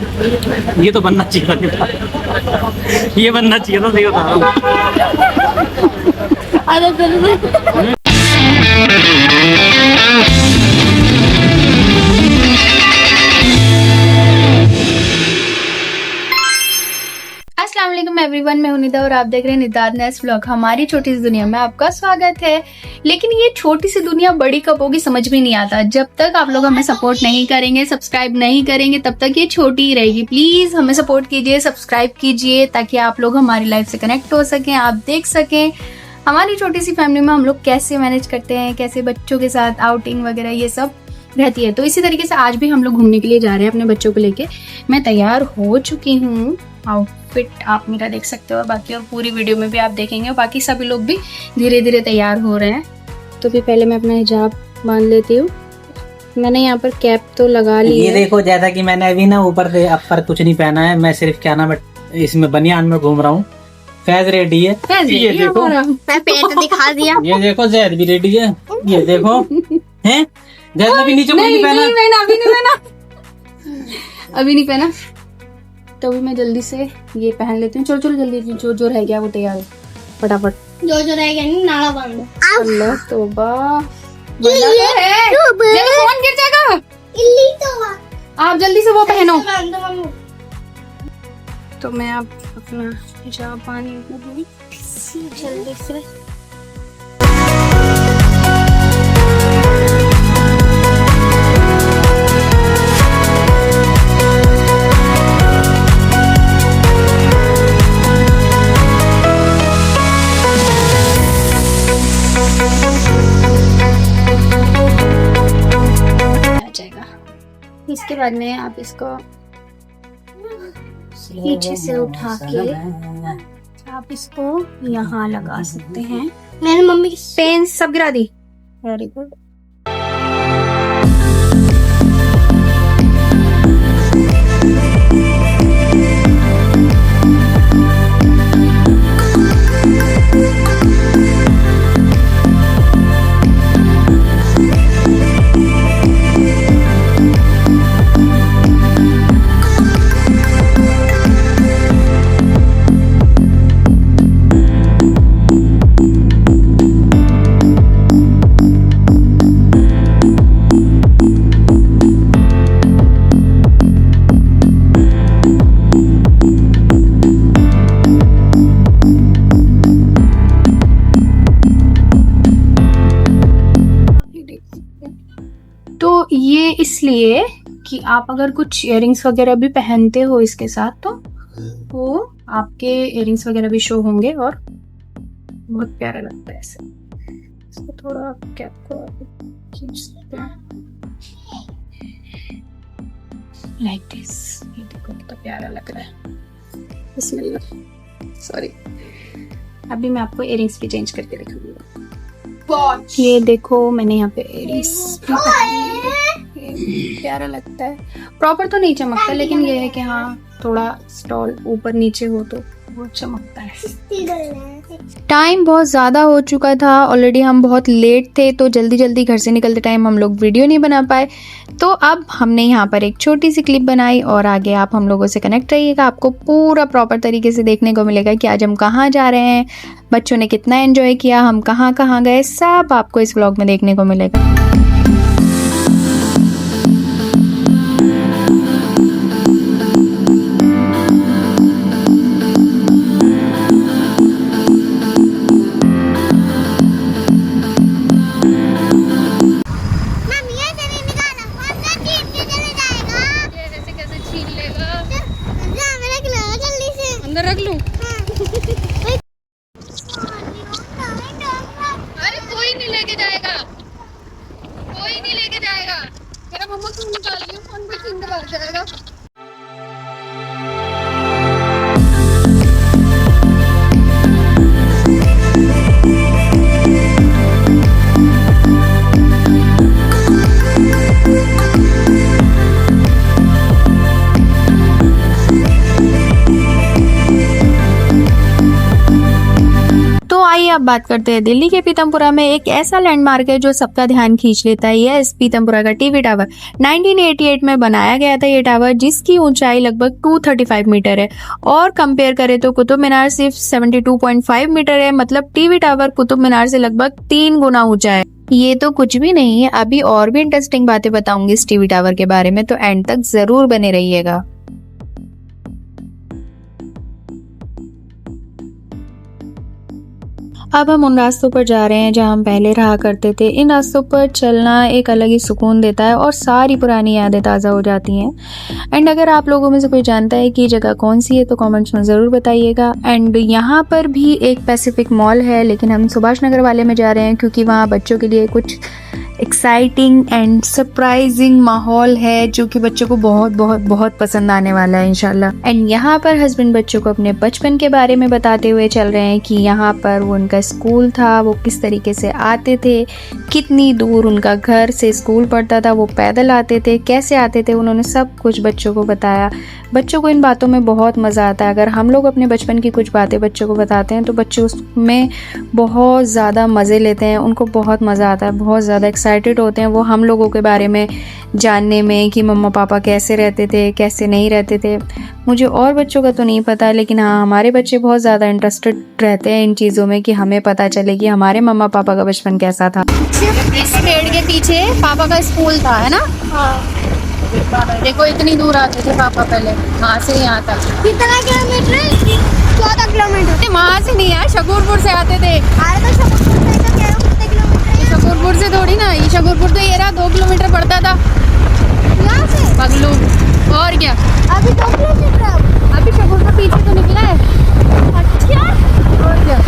ये तो बनना चाहिए था, ये बनना चाहिए था, सही बता रहा हूँ। अस्सलाम वालेकुम एवरीवन, मैं हूं निदा और आप देख रहे हैं निदाद नेस्ट व्लॉग। हमारी छोटी सी दुनिया में आपका स्वागत है। लेकिन ये छोटी सी दुनिया बड़ी कब होगी समझ में नहीं आता। जब तक आप लोग हमें सपोर्ट नहीं करेंगे, सब्सक्राइब नहीं करेंगे, तब तक ये छोटी ही रहेगी। प्लीज हमें सपोर्ट कीजिए, सब्सक्राइब कीजिए, ताकि आप लोग हमारी लाइफ से कनेक्ट हो सकें, आप देख सकें हमारी छोटी सी फैमिली में हम लोग कैसे मैनेज करते हैं, कैसे बच्चों के साथ आउटिंग वगैरह ये सब रहती है। तो इसी तरीके से आज भी हम लोग घूमने के लिए जा रहे हैं अपने बच्चों को लेके। मैं तैयार हो चुकी हूँ, आउटफिट आप मेरा देख सकते हो, और बाकी और पूरी वीडियो में भी आप देखेंगे, और बाकी सभी लोग भी धीरे धीरे तैयार हो रहे हैं। तो फिर पहले मैं अपना हिजाब बांध लेती हूँ। मैंने यहाँ पर कैप तो लगा ली ये है। देखो, जैसा कि मैंने अभी ना ऊपर से अपर कुछ नहीं पहना है, मैं सिर्फ क्या नाम इसमें बनियान में घूम रहा हूँ। फैज रेडी है, ये देखो, मैं पेट दिखा दिया। ये देखो जैद भी रेडी है, ये देखो हैं, जैद ने भी नीचे कुछ नहीं पहना। अभी नहीं पहना, अभी नहीं पहना। तो अभी मैं जल्दी से ये पहन लेती हूँ। चलो चलो जल्दी, जो जो रह गया वो तैयार हो फटाफट। जो जो रह गया नहीं नाला बांध दो। अल्लाह तौबा, फोन गिर जाएगा। इल्ली तो आप जल्दी से वो पहनो। बांध दो मम्मी। तो मैं अब अपना हिजाब बांध लूँ जल्दी से। इसके बाद में आप इसको पीछे से उठा के आप इसको यहाँ लगा सकते हैं। मैंने मम्मी की पेन सब गिरा दी। Very good. तो ये इसलिए कि आप अगर कुछ इयररिंग्स वगैरह भी पहनते हो इसके साथ, तो वो आपके इयररिंग्स वगैरह भी शो होंगे और बहुत प्यारा लगता है ऐसे। इसको थोड़ा कैप को खींच सकते हैं लाइक दिस। ये देखो कितना प्यारा लग रहा है। बिस्मिल्लाह, सॉरी। अभी मैं आपको इयररिंग्स भी चेंज करके दिखाऊंगी। ये देखो मैंने यहाँ पे इयररिंग्स प्यारा लगता है। प्रॉपर तो नहीं चमकता, लेकिन ये है कि हाँ थोड़ा स्टॉल ऊपर नीचे हो तो वो चमकता है। टाइम बहुत ज़्यादा हो चुका था ऑलरेडी, हम बहुत लेट थे, तो जल्दी जल्दी घर से निकलते टाइम हम लोग वीडियो नहीं बना पाए। तो अब हमने यहाँ पर एक छोटी सी क्लिप बनाई, और आगे आप हम लोगों से कनेक्ट रहिएगा। आपको पूरा प्रॉपर तरीके से देखने को मिलेगा कि आज हम कहाँ जा रहे हैं, बच्चों ने कितना एंजॉय किया, हम कहाँ कहाँ गए, सब आपको इस व्लॉग में देखने को मिलेगा। अंदर रख लूं? अरे कोई नहीं लेके जाएगा, कोई नहीं लेके जाएगा। मेरा मम्मा क्यों निकाल रही है फोन, पे निकाल जाएगा। अब बात करते हैं दिल्ली के पीतमपुरा में एक ऐसा लैंडमार्क है जो सबका ध्यान खींच लेता है। यस, पीतमपुरा का टीवी टावर 1988 में बनाया गया था ये टावर, जिसकी ऊंचाई लगभग 235 मीटर है। और कंपेयर करें तो कुतुब मीनार सिर्फ 72.5 मीटर है, मतलब टीवी टावर कुतुब मीनार से लगभग 3 गुना ऊंचा है। ये तो कुछ भी नहीं है, अभी और भी इंटरेस्टिंग बातें बताऊंगी इस टीवी टावर के बारे में, तो एंड तक जरूर बने रहिएगा। अब हम उन रास्तों पर जा रहे हैं जहां हम पहले रहा करते थे। इन रास्तों पर चलना एक अलग ही सुकून देता है और सारी पुरानी यादें ताज़ा हो जाती हैं। एंड अगर आप लोगों में से कोई जानता है कि ये जगह कौन सी है तो कमेंट्स में ज़रूर बताइएगा। एंड यहाँ पर भी एक पैसिफिक मॉल है, लेकिन हम सुभाष नगर वाले में जा रहे हैं क्योंकि वहाँ बच्चों के लिए कुछ एक्साइटिंग एंड सरप्राइजिंग माहौल है जो कि बच्चों को बहुत बहुत बहुत पसंद आने वाला है इंशाल्लाह। एंड यहाँ पर हस्बैंड बच्चों को अपने बचपन के बारे में बताते हुए चल रहे हैं कि यहाँ पर वो उनका स्कूल था, वो किस तरीके से आते थे, कितनी दूर उनका घर से स्कूल पड़ता था, वो पैदल आते थे, कैसे आते थे, उन्होंने सब कुछ बच्चों को बताया। बच्चों को इन बातों में बहुत मज़ा आता है। अगर हम लोग अपने बचपन की कुछ बातें बच्चों को बताते हैं तो बच्चे उसमें बहुत ज़्यादा मज़े लेते हैं, उनको बहुत मज़ा आता है, बहुत ज़्यादा एक्साइटेड होते हैं वो हम लोगों के बारे में जानने में कि मम्मा पापा कैसे रहते थे, कैसे नहीं रहते थे। मुझे और बच्चों का तो नहीं पता, लेकिन हाँ, हमारे बच्चे बहुत ज़्यादा इंटरेस्टेड रहते हैं इन चीज़ों में कि हमें पता चले कि हमारे मम्मा पापा का बचपन कैसा था। इस पेड़ के पीछे पापा का स्कूल था, है ना? देखो इतनी दूर आते थे पापा पहले, वहाँ से यहाँ तक। कितना किलोमीटर है? 14 किलोमीटर। वहाँ से नहीं यार, शकूरपुर से आते थे। अरे तो शकूरपुर से तो कह रहा हूँ कितने किलोमीटर है? शकूरपुर से थोड़ी ना, ये शकूरपुर तो ये रहा 2 किलोमीटर पड़ता था यहाँ से पगलू। और क्या, अभी 2 किलोमीटर है अब। अभी शकूरपुर पीछे तो निकला है। अच्छा, और क्या।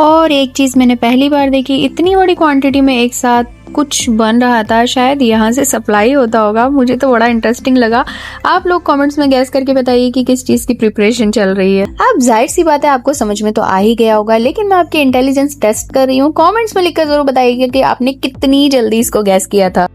और एक चीज़ मैंने पहली बार देखी, इतनी बड़ी क्वांटिटी में एक साथ कुछ बन रहा था, शायद यहाँ से सप्लाई होता होगा। मुझे तो बड़ा इंटरेस्टिंग लगा। आप लोग कमेंट्स में गैस करके बताइए कि किस चीज़ की प्रिपरेशन चल रही है। अब जाहिर सी बात है आपको समझ में तो आ ही गया होगा, लेकिन मैं आपके इंटेलिजेंस टेस्ट कर रही हूँ। कमेंट्स में लिखकर जरूर बताइएगा कि आपने कितनी जल्दी इसको गैस किया था।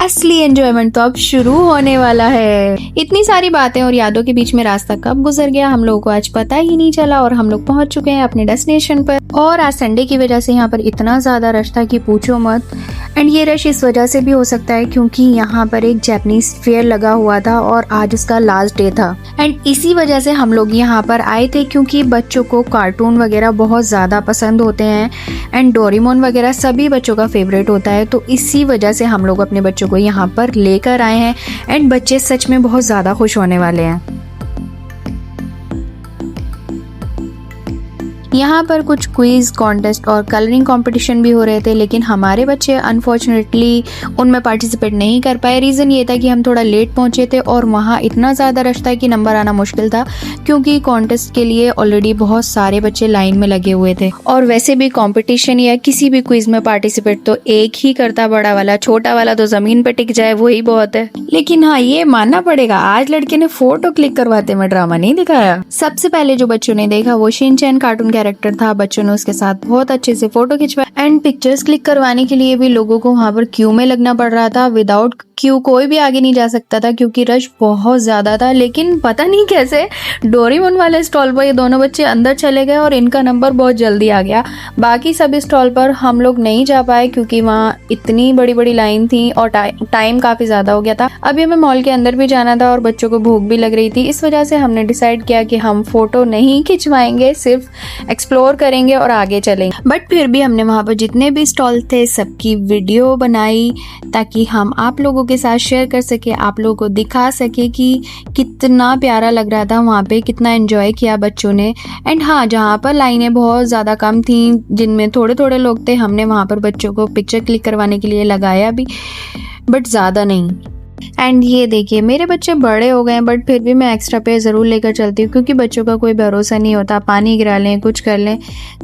असली एंजॉयमेंट तो अब शुरू होने वाला है। इतनी सारी बातें और यादों के बीच में रास्ता कब गुजर गया हम लोगों को आज पता ही नहीं चला, और हम लोग पहुंच चुके हैं अपने डेस्टिनेशन पर। और आज संडे की वजह से यहाँ पर इतना ज्यादा रश था कि पूछो मत। एंड ये रश इस वजह से भी हो सकता है क्योंकि यहाँ पर एक जैपनीज फेयर लगा हुआ था और आज उसका लास्ट डे था। एंड इसी वजह से हम लोग यहाँ पर आए थे क्योंकि बच्चों को कार्टून वगैरह बहुत ज्यादा पसंद होते हैं एंड डोरेमोन वगैरह सभी बच्चों का फेवरेट होता है, तो इसी वजह से हम लोग अपने बच्चों को यहाँ पर लेकर आए हैं। एंड बच्चे सच में बहुत ज्यादा खुश होने वाले हैं। यहाँ पर कुछ क्विज कॉन्टेस्ट और कलरिंग कंपटीशन भी हो रहे थे, लेकिन हमारे बच्चे अनफॉर्चुनेटली उनमें पार्टिसिपेट नहीं कर पाए। रीज़न ये था कि हम थोड़ा लेट पहुँचे थे और वहाँ इतना ज़्यादा रश था कि नंबर आना मुश्किल था, क्योंकि कॉन्टेस्ट के लिए ऑलरेडी बहुत सारे बच्चे लाइन में लगे हुए थे। और वैसे भी कंपटीशन या किसी भी क्विज में पार्टिसिपेट तो एक ही करता, बड़ा वाला, छोटा वाला तो ज़मीन पर टिक जाए वही बहुत है। लेकिन हाँ, ये मानना पड़ेगा, आज लड़के ने फोटो क्लिक करवाते में ड्रामा नहीं दिखाया। सबसे पहले जो बच्चों ने देखा वो शिनचैन कार्टून कैरेक्टर था। बच्चों ने उसके साथ बहुत अच्छे से फोटो खिंचवाया एंड पिक्चर्स क्लिक करवाने के लिए भी लोगों को वहां पर क्यू में लगना पड़ रहा था। विदाउट क्यू कोई भी आगे नहीं जा सकता था क्योंकि रश बहुत ज्यादा था। लेकिन पता नहीं कैसे डोरेमोन वाले स्टॉल पर ये दोनों बच्चे अंदर चले गए और इनका नंबर बहुत जल्दी आ गया। बाकी सब स्टॉल पर हम लोग नहीं जा पाए क्योंकि वहाँ इतनी बड़ी बड़ी लाइन थी और टाइम काफी ज्यादा हो गया था। अभी हमें मॉल के अंदर भी जाना था और बच्चों को भूख भी लग रही थी। इस वजह से हमने डिसाइड किया कि हम फोटो नहीं खिंचवाएंगे, सिर्फ एक्सप्लोर करेंगे और आगे चलेंगे। बट फिर भी हमने वहाँ पर जितने भी स्टॉल थे सबकी वीडियो बनाई ताकि हम आप लोगों के साथ शेयर कर सके, आप लोगों को दिखा सके कि कितना प्यारा लग रहा था वहाँ पे, कितना एंजॉय किया बच्चों ने। एंड हाँ, जहाँ पर लाइनें बहुत ज़्यादा कम थी, जिनमें थोड़े थोड़े लोग थे, हमने वहाँ पर बच्चों को पिक्चर क्लिक करवाने के लिए लगाया भी, बट ज़्यादा नहीं। एंड ये देखिए मेरे बच्चे बड़े हो गए हैं बट फिर भी मैं एक्स्ट्रा पे ज़रूर लेकर चलती हूँ क्योंकि बच्चों का कोई भरोसा नहीं होता, पानी गिरा लें कुछ कर लें,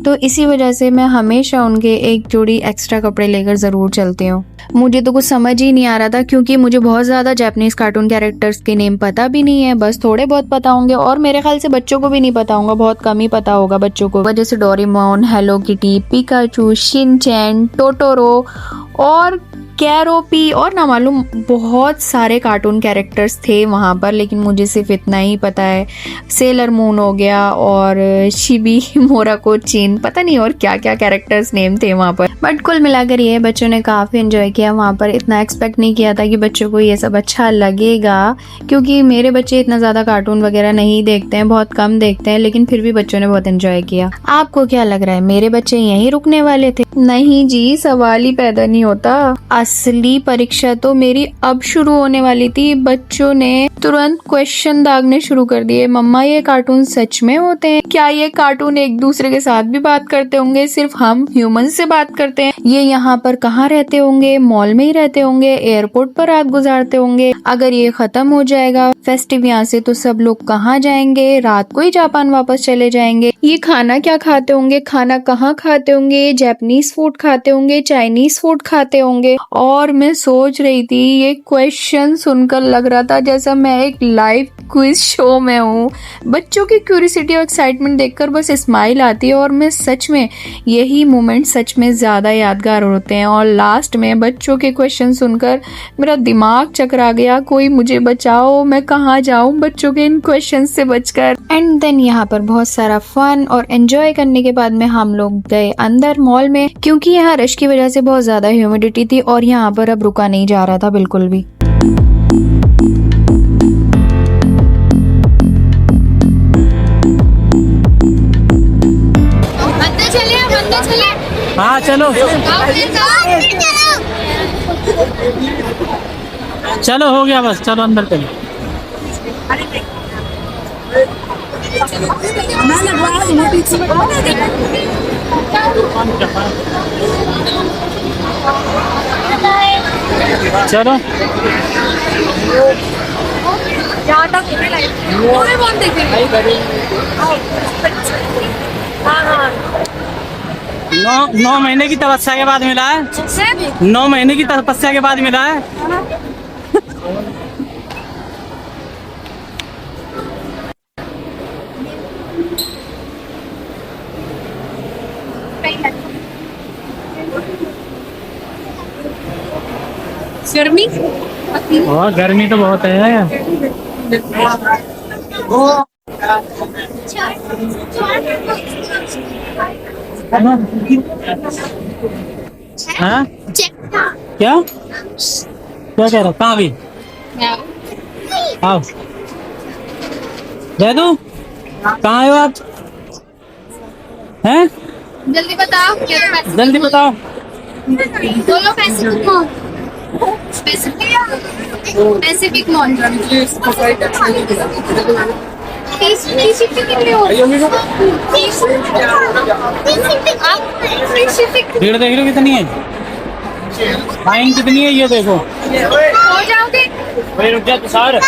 तो इसी वजह से मैं हमेशा उनके एक जोड़ी एक्स्ट्रा कपड़े लेकर ज़रूर चलती हूँ। मुझे तो कुछ समझ ही नहीं आ रहा था क्योंकि मुझे बहुत ज़्यादा जापानीज़ कार्टून कैरेक्टर्स के नेम पता भी नहीं है, बस थोड़े बहुत पता होंगे और मेरे ख्याल से बच्चों को भी नहीं पता होगा, बहुत कम ही पता होगा बच्चों को, जैसे Doraemon, hello kitty, Pikachu, Shinchan, Totoro और कैरोपी और ना मालूम बहुत सारे कार्टून कैरेक्टर्स थे वहाँ पर, लेकिन मुझे सिर्फ इतना ही पता है। सेलर मून हो गया और शिबी मोराको चिन, पता नहीं और क्या क्या कैरेक्टर्स नेम थे वहाँ पर। बट कुल मिलाकर ये बच्चों ने काफ़ी एंजॉय किया वहाँ पर। इतना एक्सपेक्ट नहीं किया था कि बच्चों को ये सब अच्छा लगेगा क्योंकि मेरे बच्चे इतना ज़्यादा कार्टून वगैरह नहीं देखते हैं, बहुत कम देखते हैं, लेकिन फिर भी बच्चों ने बहुत एंजॉय किया। आपको क्या लग रहा है मेरे बच्चे यहीं रुकने वाले थे? नहीं जी, सवाल ही पैदा नहीं होता। असली परीक्षा तो मेरी अब शुरू होने वाली थी। बच्चों ने तुरंत क्वेश्चन दागने शुरू कर दिए। मम्मा ये कार्टून सच में होते हैं क्या? ये कार्टून एक दूसरे के साथ भी बात करते होंगे? सिर्फ हम ह्यूमन से बात करते हैं? ये यहाँ पर कहाँ रहते होंगे? मॉल में ही रहते होंगे? एयरपोर्ट पर रात गुजारते होंगे? अगर ये खत्म हो जाएगा फेस्टिव यहाँ से तो सब लोग कहाँ जाएंगे? रात को ही जापान वापस चले जाएंगे। ये खाना क्या खाते होंगे? खाना कहाँ खाते होंगे? जापानीज फूड खाते होंगे? चाइनीज फूड खाते होंगे? और मैं सोच रही थी, ये क्वेश्चन सुनकर लग रहा था जैसा मैं एक लाइव क्विज शो में हूँ। बच्चों की क्यूरियोसिटी और एक्साइटमेंट देखकर बस स्माइल आती है और मैं सच में यही मोमेंट सच में ज़्यादा यादगार होते हैं। और लास्ट में बच्चों के क्वेश्चन सुनकर मेरा दिमाग चकरा गया, कोई मुझे बचाओ, मैं कहाँ जाऊँ बच्चों के इन क्वेश्चन से बचकर। एंड देन यहाँ पर बहुत सारा फन और एंजॉय करने के बाद में हम लोग गए अंदर मॉल में क्योंकि यहाँ रश की वजह से बहुत ज़्यादा ह्यूमिडिटी थी और यहाँ पर अब रुका नहीं जा रहा था बिल्कुल भी। हाँ चलो चलो, हो गया बस, चलो अंदर चलो। चलो नौ महीने की तपस्या के बाद मिला है। 9 महीने की तपस्या के बाद मिला है। गर्मी और गर्मी तो बहुत है। हाँ क्या क्या कह रहा? कहाँ भी आओ जैदू, कहाँ हो आप? हैं जल्दी बताओ, जल्दी बताओ। बोलो पैसिफिक मॉल। पैसिफिक मॉल भीड़ देख लो कितनी है, लाइन कितनी है ये देखो। हो जाओगे? भाई रुक जा तुषार।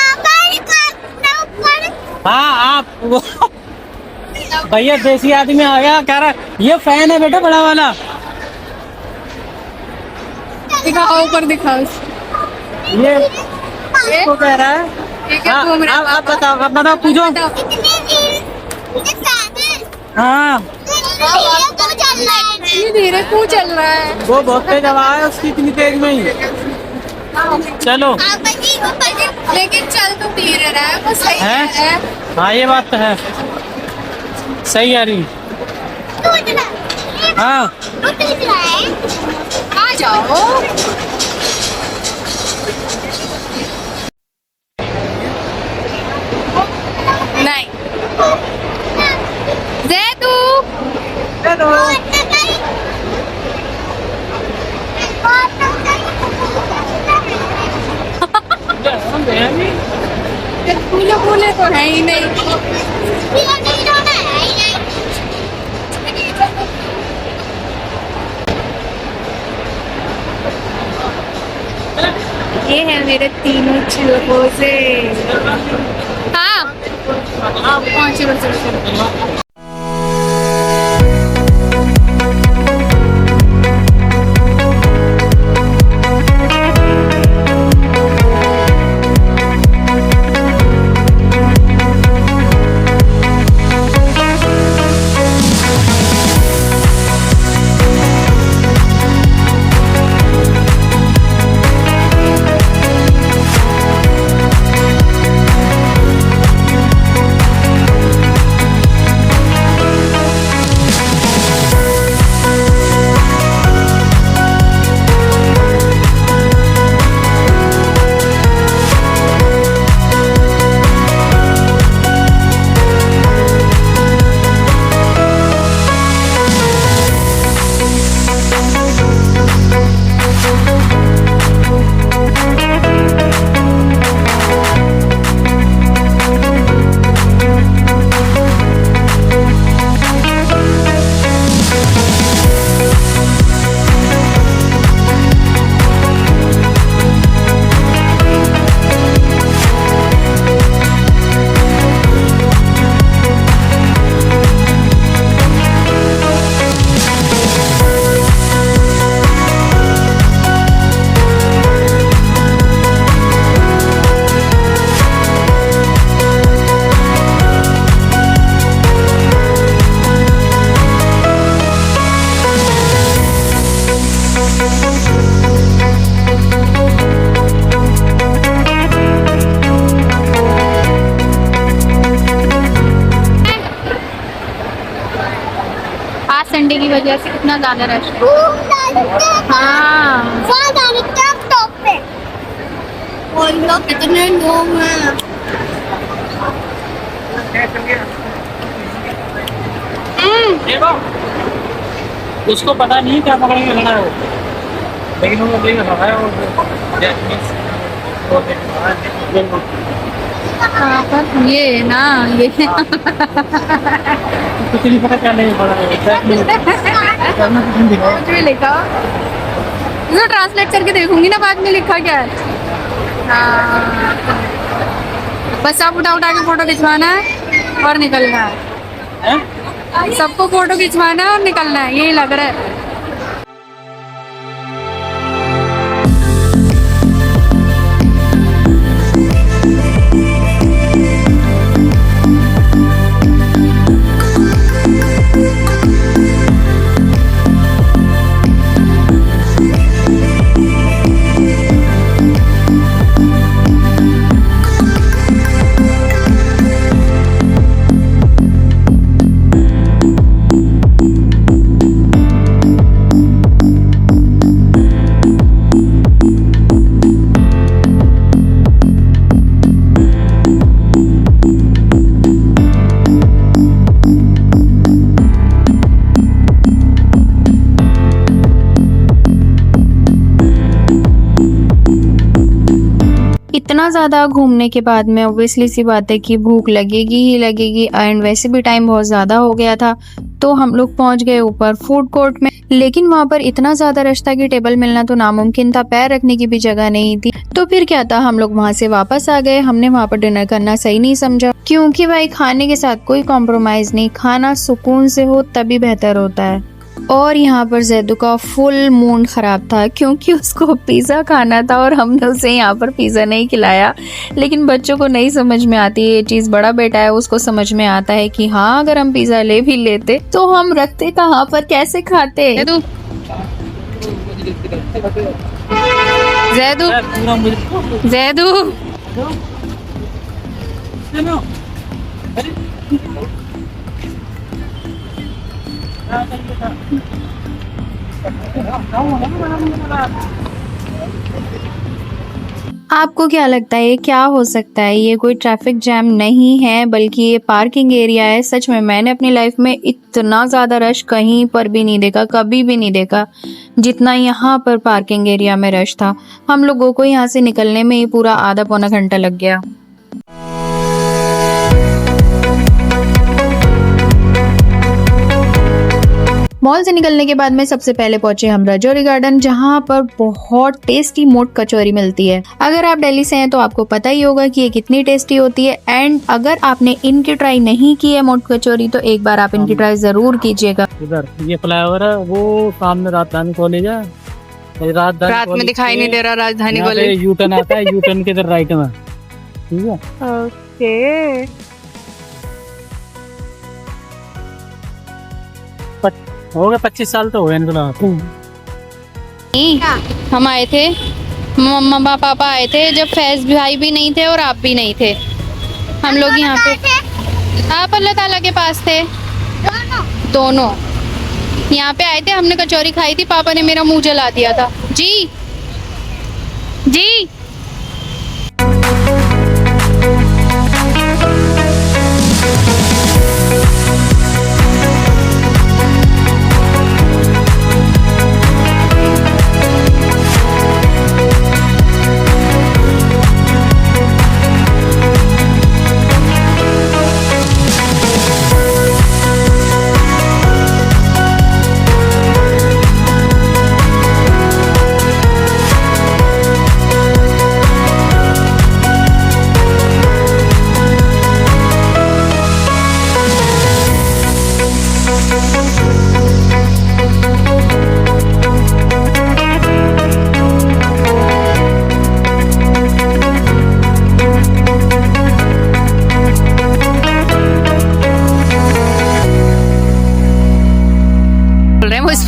हाँ आप भैया देसी आदमी आ गया, कह रहा ये फैन है बेटा बड़ा वाला। दिखाओ ऊपर दिखाओ। ये इसको कह रहा है। हाँ आप बताओ पूछो। हाँ धीरे क्यों चल रहा है? वो बहुत तेज हवा है उसकी, इतनी तेज में ही। चलो लेकिन चल तो धीरे रहा है, वो सही है। हाँ ये बात तो है, सही आ रही। हाँ आ जाओ। नहीं जैदू फूले तो है ही नहीं। ये है मेरे तीनों छिलकों से। हाँ, पहुंचे बस। संडे की वजह से कितना ज्यादा रश है। हाँ, टॉप पे और लोग कितने लोग हैं। उसको पता नहीं क्या पकड़ेंगे खड़ा है वो, लेकिन वो लेके खड़ा है वो ये ना ये कुछ नहीं पता क्या नहीं पड़ा कुछ भी लिखा, इसको ट्रांसलेट करके देखूंगी ना बाद में लिखा क्या है। हाँ, बस आप उठा उठा के फोटो खिंचवाना है और निकलना है। सबको फोटो खिंचवाना है और निकलना है, यही लग रहा है। इतना ज़्यादा घूमने के बाद में ऑब्वियसली सी बात है कि भूख लगेगी ही लगेगी, एंड वैसे भी टाइम बहुत ज़्यादा हो गया था। तो हम लोग पहुंच गए ऊपर फूड कोर्ट में, लेकिन वहां पर इतना ज़्यादा रश था कि टेबल मिलना तो नामुमकिन था, पैर रखने की भी जगह नहीं थी। तो फिर क्या था, हम लोग वहां से वापस आ गए। हमने वहां पर डिनर करना सही नहीं समझा, क्योंकि भाई खाने के साथ कोई कॉम्प्रोमाइज़ नहीं, खाना सुकून से हो तभी बेहतर होता है। और यहाँ पर जैदू का फुल मूड खराब था, क्योंकि उसको पिज़्ज़ा खाना था और हमने उसे यहाँ पर पिज़्ज़ा नहीं खिलाया। लेकिन बच्चों को नहीं समझ में आती ये चीज़, बड़ा बेटा है उसको समझ में आता है कि हाँ अगर हम पिज़्ज़ा ले भी लेते तो हम रखते कहाँ पर, कैसे खाते। जैदू जैदू आपको क्या लगता है ये क्या हो सकता है? ये कोई ट्रैफिक जैम नहीं है, बल्कि ये पार्किंग एरिया है। सच में मैंने अपनी लाइफ में इतना ज़्यादा रश कहीं पर भी नहीं देखा, कभी भी नहीं देखा जितना यहाँ पर पार्किंग एरिया में रश था। हम लोगों को यहाँ से निकलने में ही पूरा आधा पौना घंटा लग गया। मॉल से निकलने के बाद में सबसे पहले पहुंचे हम राजौरी गार्डन, जहां पर बहुत टेस्टी मोट कचौरी मिलती है। अगर आप दिल्ली से हैं तो आपको पता ही होगा कि ये कितनी टेस्टी होती है। एंड अगर आपने इनकी ट्राई नहीं की है मोट कचौरी तो एक बार आप इनकी ट्राई जरूर कीजिएगा। इधर ये फ्लाईओवर है, वो सामने राजधानी कॉलेज है। रात में दिखाई नहीं दे रहा राजधानी कॉलेज। यू टर्न आता है, यू टर्न के इधर राइट में, ठीक है। ओके, हो गए 25 साल तो हुए इनको। हम आए थे, मम्मा पापा आए थे जब फैज भाई भी नहीं थे और आप भी नहीं थे। हम लोग यहाँ पे आप अल्लाह ताला के पास थे दोनों। यहाँ पे आए थे, हमने कचौरी खाई थी, पापा ने मेरा मुंह जला दिया था। जी जी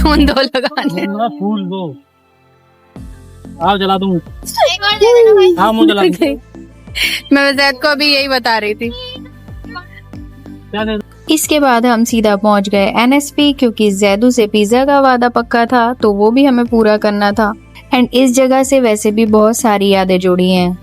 फोन दो लगाने। फूल दो, आप जला दूं। हाँ मुझे जला दूं। मैं जैद को अभी यही बता रही थी। क्या दे? इसके बाद हम सीधा पहुंच गए NSP, क्योंकि जैदू से पिज्जा का वादा पक्का था तो वो भी हमें पूरा करना था। एंड इस जगह से वैसे भी बहुत सारी यादें जुड़ी हैं।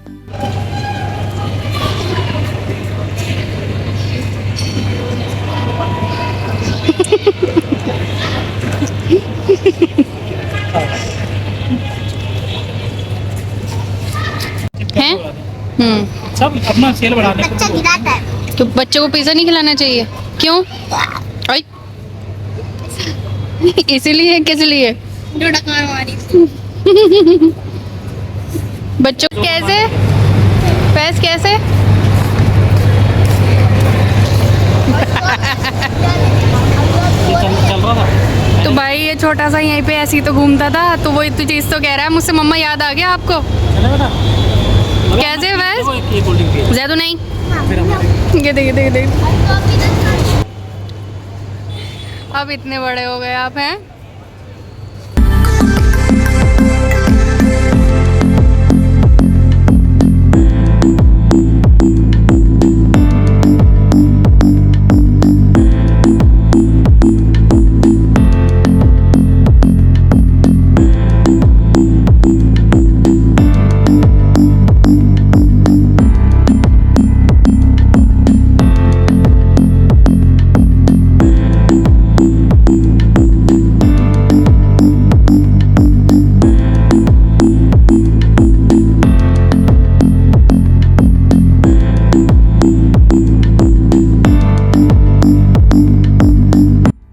हैं? सब अपना सेल बढ़ा दे। बच्चा गिराता है। तो बच्चों को पिज्जा नहीं खिलाना चाहिए, क्यों? आई? इसीलिए, किस लिए? जो डकार मारी। बच्चों को कैसे? फैस कैसे? चल रहा था। तो भाई ये छोटा सा यहीं पे ऐसे ही तो घूमता था, तो वो इतनी चीज तो कह रहा है मुझसे मम्मा याद आ गया आपको। चले बेटा। कैसे फैस? ये कोल्ड ड्रिंक पिए। जैदू नहीं, फिर हमारे ये देख अब इतने बड़े हो गए आप हैं।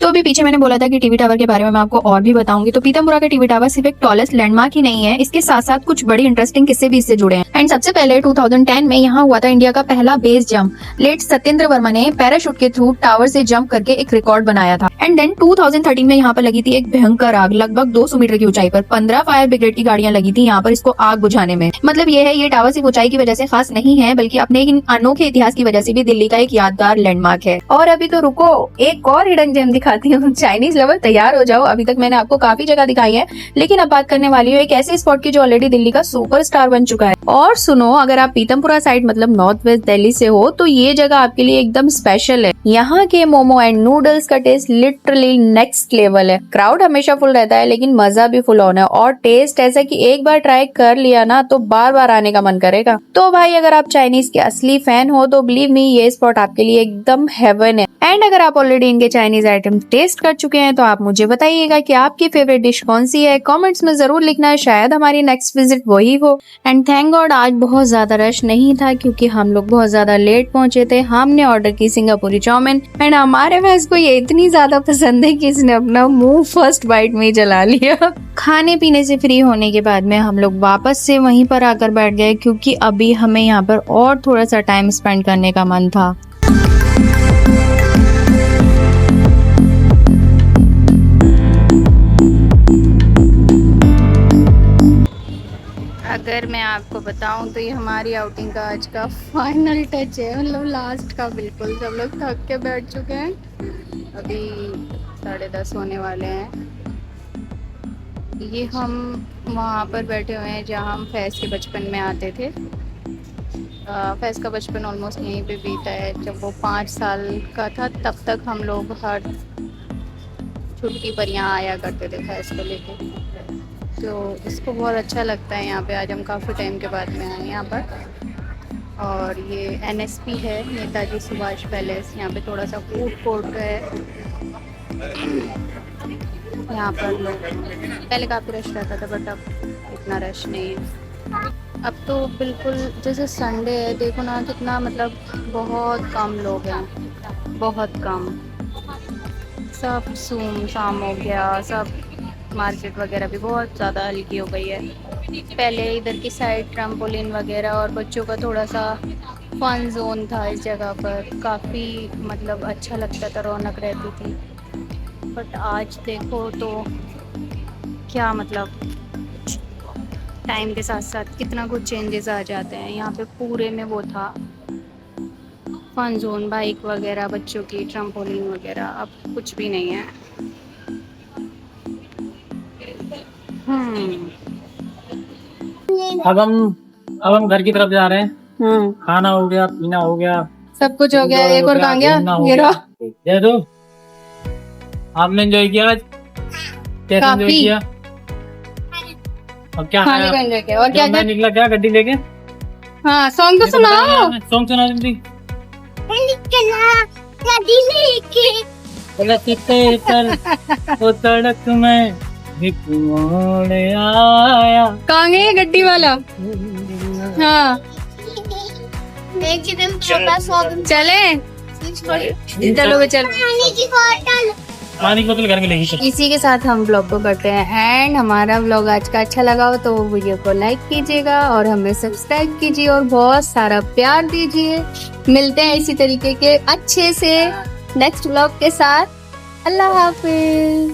अभी पीछे मैंने बोला था कि टीवी टावर के बारे में मैं आपको और भी बताऊंगी। तो पीतमपुरा का टीवी टावर सिर्फ एक टॉलेस्ट लैंडमार्क ही नहीं है, इसके साथ साथ कुछ बड़ी इंटरेस्टिंग किस्से भी इससे जुड़े हैं। एंड सबसे पहले 2010 में यहाँ हुआ था इंडिया का पहला base jump. Late Satyendra Verma ने पैराशूट के थ्रू टावर से जंप करके एक रिकॉर्ड बनाया था। एंड देन 2013 में यहाँ पर लगी थी एक भयंकर आग, लगभग 200 मीटर की ऊंचाई पर। 15 फायर ब्रिगेड की गाड़ियां लगी थी यहाँ पर इसको आग बुझाने में। मतलब ये है, ये टावर सिर्फ ऊंचाई की वजह से खास नहीं है, बल्कि अपने इन अनोखे इतिहास की वजह से भी दिल्ली का एक यादगार लैंडमार्क है। और अभी तो रुको, एक और हिडन जेम दिखाती हूँ। चाइनीज लवर तैयार हो जाओ, अभी तक मैंने आपको काफी जगह दिखाई है, लेकिन अब बात करने वाली हूँ एक ऐसे स्पॉट की जो ऑलरेडी दिल्ली का सुपरस्टार बन चुका है। और सुनो, अगर आप पीतमपुरा साइड मतलब नॉर्थ वेस्ट दिल्ली से हो तो ये जगह आपके लिए एकदम स्पेशल है। यहाँ के मोमो एंड नूडल्स का टेस्ट लिटरली नेक्स्ट लेवल है। क्राउड हमेशा फुल रहता है, लेकिन मजा भी फुल ऑन है। और टेस्ट ऐसा कि एक बार ट्राई कर लिया ना तो बार बार आने का मन करेगा। तो भाई, अगर आप चाइनीज के असली फैन हो तो बिलीव मी, ये स्पॉट आपके लिए एकदम हेवन है। एंड अगर आप ऑलरेडी इनके चाइनीज आइटम टेस्ट कर चुके हैं तो आप मुझे बताइएगा कि आपकी फेवरेट डिश कौन सी है। कमेंट्स में जरूर लिखना है, शायद हमारी नेक्स्ट विजिट वही हो। एंड थैंक गॉड आज बहुत ज्यादा रश नहीं था, क्योंकि हम लोग बहुत ज्यादा लेट पहुंचे थे। हमने ऑर्डर की सिंगापुरी चाउमीन एंड हमारे फैंस को ये इतनी ज्यादा पसंद है कि इसने अपना मुंह फर्स्ट बाइट में ही जला लिया। खाने पीने से फ्री होने के बाद में हम लोग वापस से वहीं पर आकर बैठ गए, क्योंकि अभी हमें यहाँ पर और थोड़ा सा टाइम स्पेंड करने का मन था। अगर मैं आपको बताऊं तो ये हमारी आउटिंग का आज का फाइनल टच है, मतलब लास्ट का। बिल्कुल सब लोग थक के बैठ चुके हैं, अभी 10:30 होने वाले हैं। ये हम वहाँ पर बैठे हुए हैं जहाँ हम फैज़ के बचपन में आते थे। फैज़ का बचपन ऑलमोस्ट यहीं पे बीता है। जब वो 5 साल का था तब तक हम लोग हर छुट्टी पर यहाँ आया करते थे फैज़ को लेके, तो इसको बहुत अच्छा लगता है यहाँ पे। आज हम काफ़ी टाइम के बाद में आए यहाँ पर। और ये NSP है, नेताजी सुभाष पैलेस। यहाँ पे थोड़ा सा फूड कोर्ट है। यहाँ पर लोग पहले काफ़ी रश रहता था, बट अब इतना रश नहीं है। अब तो बिल्कुल जैसे संडे है, देखो ना कितना, मतलब बहुत कम लोग हैं, बहुत कम। सब सुनसान हो गया, सब मार्केट वगैरह भी बहुत ज़्यादा हल्की हो गई है। पहले इधर की साइड ट्रम्पोलिन वगैरह और बच्चों का थोड़ा सा फन जोन था इस जगह पर, काफ़ी मतलब अच्छा लगता था, रौनक रहती थी। बट आज देखो तो क्या, मतलब टाइम के साथ साथ कितना कुछ चेंजेस आ जाते हैं। यहाँ पे पूरे में वो था फन जोन, बाइक वगैरह, बच्चों की ट्रम्पोलिन वगैरह, अब कुछ भी नहीं है। अब हम घर की तरफ जा रहे हैं। खाना हो गया, पीना हो गया, सब कुछ हो गया। एक और कहाँ गया? ये रहा। दे दो। आपने एंजॉय किया आज? कैसे एंजॉय किया? और क्या खाने का एंजॉय किया। और क्या मैं निकला क्या गाड़ी लेके? हाँ, सॉन्ग तो सुनाओ। सॉन्ग सुना जल्दी। गाड़ी लेके वो सड़क में मोड़ आया। कहाँ गए गड्डी वाला? हाँ, एक दिन छोटा सा चले चलो भी चलो। पानी की बोतल पानी की बोतल घर में लेगी। इसी के साथ हम ब्लॉग को करते हैं एंड। हमारा ब्लॉग आज का अच्छा लगा हो तो वीडियो को लाइक कीजिएगा और हमें सब्सक्राइब कीजिए और बहुत सारा प्यार दीजिए। मिलते हैं इसी तरीके के अच्छे से नेक्स्ट ब्लॉग के साथ। अल्लाह हाफिज।